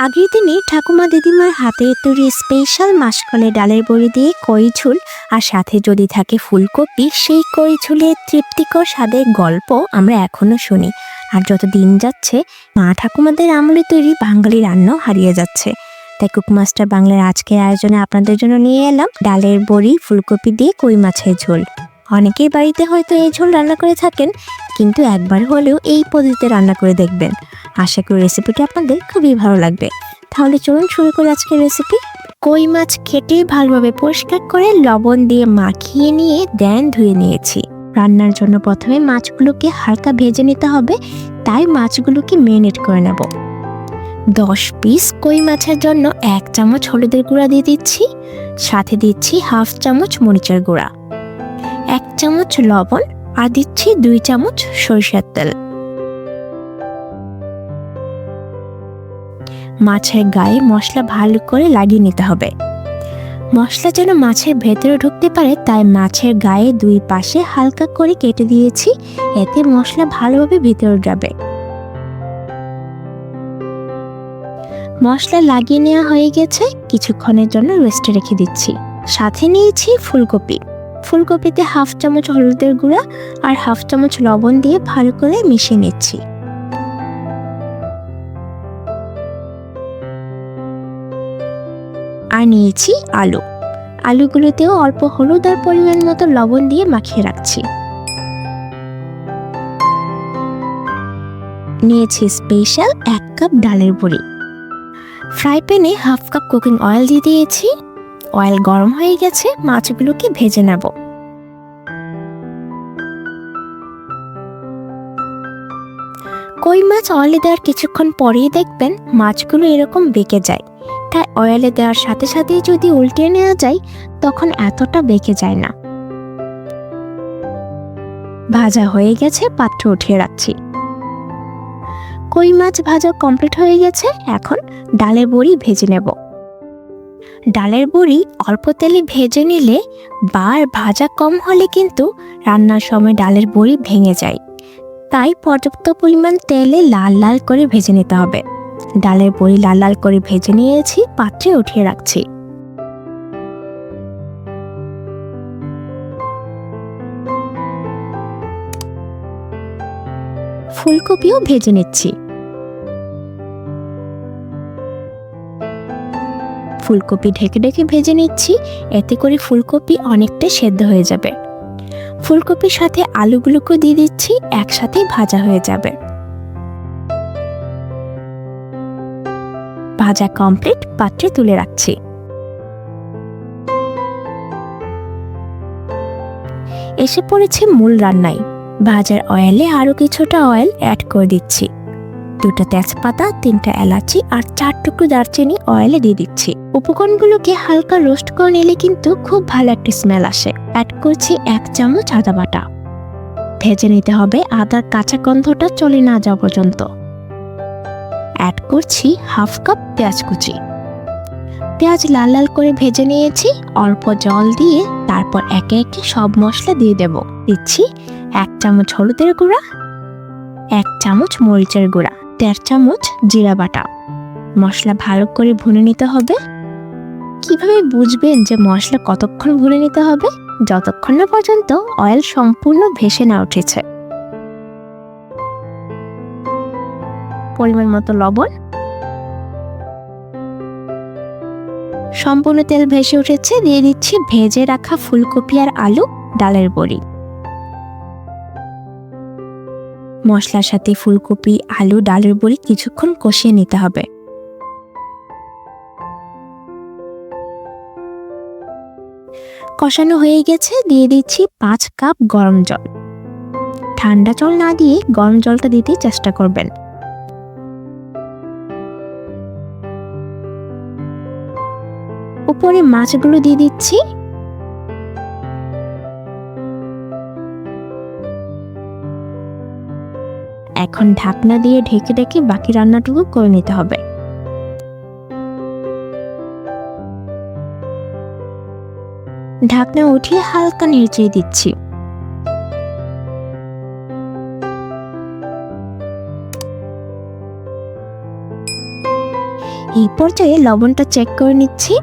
আগের দিনে ঠাকুমা দিদিমার হাতে তৈরি স্পেশাল মাসকলাই ডালের বড়ি দিয়ে কই ঝোল আর সাথে যদি থাকে ফুলকপি, সেই কই ঝোলের তৃপ্তিকর স্বাদের গল্প আমরা এখনো শুনি। আর যত দিন যাচ্ছে মা ঠাকুমাদের আমলে তৈরি বাঙালি রান্নাও হারিয়ে যাচ্ছে। তাই কুকমাস্টার বাংলার আজকের আয়োজনে আপনাদের জন্য নিয়ে এলাম ডালের বড়ি ফুলকপি দিয়ে কই মাছের ঝোল। অনেকেই বাড়িতে হয়তো এই ঝোল রান্না করে থাকেন, কিন্তু একবার হলেও এই পদ্ধতিতে রান্না করে দেখবেন। আশা করি রেসিপিটি আপনাদের খুবই ভালো লাগবে। তাহলে চলুন শুরু করি আজকের রেসিপি। কই মাছ কেটে ভালোভাবে পরিষ্কার করে লবণ দিয়ে মাখিয়ে নিয়ে ধুয়ে নিয়েছি। রান্নার জন্য প্রথমে মাছগুলোকে হালকা ভেজে নিতে হবে, তাই মাছগুলোকে ম্যারিনেট করে নেব। 10 পিস কই মাছের জন্য 1 চামচ হলুদের গুঁড়া দিয়ে দিচ্ছি, সাথে দিচ্ছি হাফ চামচ মরিচের গুঁড়া, 1 চামচ লবণ আর দিচ্ছি 2 চামচ সরিষার তেল। মাছের গায়ে মশলা ভালো করে লাগিয়ে নিতে হবে। মশলা যেন মাছের ভেতরে ঢুকতে পারে, তাই মাছের গায়ে 2 পাশে হালকা করে কেটে দিয়েছি, এতে মশলা ভালোভাবে ভেতরে যাবে। মশলা লাগিয়ে নেওয়া হয়ে গেছে, কিছুক্ষণের জন্য রেস্টে রেখে দিচ্ছি। সাথে নিয়েছি ফুলকপি। ফুলকপিতে হাফ চামচ হলুদের গুঁড়া আর হাফ চামচ লবণ দিয়ে ভালো করে মিশিয়ে নিচ্ছি। আর নিয়েছি আলু। আলুগুলোতেও অল্প হলুদ আর পরিমাণ মতো লবণ দিয়ে মাখিয়ে রাখছি। নিয়েছি স্পেশাল 1 কাপ ডালের বড়ি। ফ্রাই প্যানে হাফ কাপ কুকিং অয়েল দিয়ে দিয়েছি। অয়েল গরম হয়ে গেছে, মাছগুলোকে ভেজে নেব। কই মাছ অয়েলে দেওয়ার কিছুক্ষণ পরেই দেখবেন মাছগুলো এরকম বেঁকে যায়। তাই অয়েলে দেওয়ার সাথে সাথেই যদি উল্টে নেওয়া যায়, তখন এতটা বেঁকে যায় না। ভাজা হয়ে গেছে, পাত্র উঠিয়ে রাখছি। কই মাছ ভাজা কমপ্লিট হয়ে গেছে, এখন ডালের বড়ি ভেজে নেব। ডালের বড়ি অল্প তেলে ভেজে নিলে বার ভাজা কম হলে কিন্তু রান্নার সময় ডালের বড়ি ভেঙে যায়। তাই পর্যাপ্ত পরিমাণ তেলে লাল লাল করে ভেজে নিতে হবে। ডালের বড়ি লাল লাল করে ভেজে নিয়েছি, পাত্রে উঠিয়ে রাখছি। ফুলকপিও ভেজে নিচ্ছি। ফুলকপি ঢেকে ঢেকে ভেজে নিচ্ছি, এতে করে ফুলকপি অনেকটা সেদ্ধ হয়ে যাবে। ফুলকপির সাথে আলুগুলোকে দিয়ে দিচ্ছি, একসাথেই ভাজা হয়ে যাবে। ভাজা কমপ্লিট, পাত্রে তুলে রাখছি। এসে পড়েছে মূল রান্নায়। ভাজার অয়েলে আরো কিছুটা অয়েল অ্যাড করে দিচ্ছি। 2টা তেজপাতা, 3টা এলাচি আর 4 টুকরো দারচিনি অয়েলে দিয়ে দিচ্ছি। উপকরণগুলোকে হালকা রোস্ট করে নিলে কিন্তু খুব ভালো একটা স্মেল আসে। অ্যাড করছি 1 চামচ আদা বাটা। ভেজে নিতে হবে আদার কাঁচা গন্ধটা চলে না যাওয়া পর্যন্ত। অ্যাড করছি হাফ কাপ পেঁয়াজ কুচি। পেঁয়াজ লাল লাল করে ভেজে নিয়েছি, অল্প জল দিয়ে তারপর একে একে সব মশলা দিয়ে দেব। দিচ্ছি 1 চামচ হলুদের গুঁড়া, 1 চামচ মরিচের গুঁড়া, 1.5 চামচ জিরা বাটা। মশলা ভালো করে ভুনে নিতে হবে। কিভাবে বুঝবেন যে মশলা কতক্ষণ ভুনে নিতে হবে? যতক্ষণ না পর্যন্ত অয়েল সম্পূর্ণ ভেসে না উঠেছে। পরিমাণ মতো লবণ। সম্পূর্ণ তেল ভেসে উঠেছে, দিয়ে দিচ্ছি ভেজে রাখা ফুলকপি আর আলু, ডালের বড়ি। মশলার সাথে ফুলকপি, আলু, ডালের বড়ি কিছুক্ষণ কষিয়ে নিতে হবে। কষানো হয়ে গেছে, দিয়ে দিচ্ছি 5 কাপ গরম জল। ঠান্ডা জল না দিয়ে গরম জলটা দিতে চেষ্টা করবেন। উপরে মাছগুলো দিয়ে দিচ্ছি। এখন ঢাকনা দিয়ে ঢেকে ঢেকে বাকি রান্নাটুকু করে নিতে হবে। ঢাকনা উঠিয়ে হালকা নেড়ে দিচ্ছি। এই পর্যায়ে লবণটা চেক করে নিচ্ছি।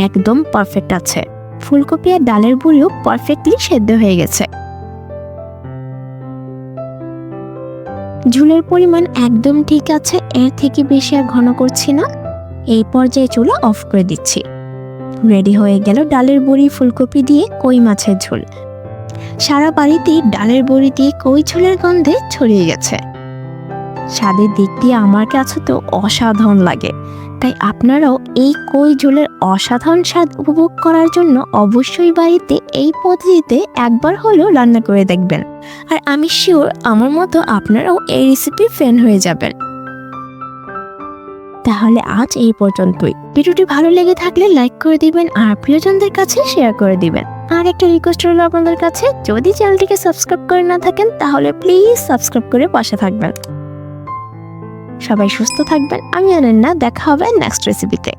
একদম পারফেক্ট আছে। ফুলকপি আর ডালের বড়িও পারফেক্টলি সেদ্ধ হয়ে গেছে। ঝোলের পরিমাণ একদম ঠিক আছে, এর থেকে বেশি আর ঘন করছি না। এই পর্যায়ে চুলা অফ করে দিচ্ছি। রেডি হয়ে গেল ডালের বড়ি ফুলকপি দিয়ে কই মাছের ঝোল। সারা বাড়িতেই ডালের বড়ি দিয়ে কই ঝোলের গন্ধে ছড়িয়ে গেছে। স্বাদের দিক দিয়ে আমার কাছে তো অসাধারণ লাগে, তাই আপনারাও এই কই ঝোলের অসাধারণ স্বাদ উপভোগ করার জন্য অবশ্যই বাড়িতে এই পদ্ধতিতে একবার হলেও রান্না করে দেখবেন। আর আমি শিওর আমার মতো আপনারাও এই রেসিপির ফ্যান হয়ে যাবেন। তাহলে আজ এই পর্যন্তই। ভিডিওটি ভালো লেগে থাকলে লাইক করে দিবেন আর প্রিয়জনদের কাছে শেয়ার করে দিবেন। আর একটা রিকোয়েস্ট রইল আপনাদের কাছে, যদি চ্যানেলটিকে সাবস্ক্রাইব করে না থাকেন তাহলে প্লিজ সাবস্ক্রাইব করে পাশে থাকবেন। সবাই সুস্থ থাকবেন। আমি অনন্যা, দেখা হবে নেক্সট রেসিপিতে।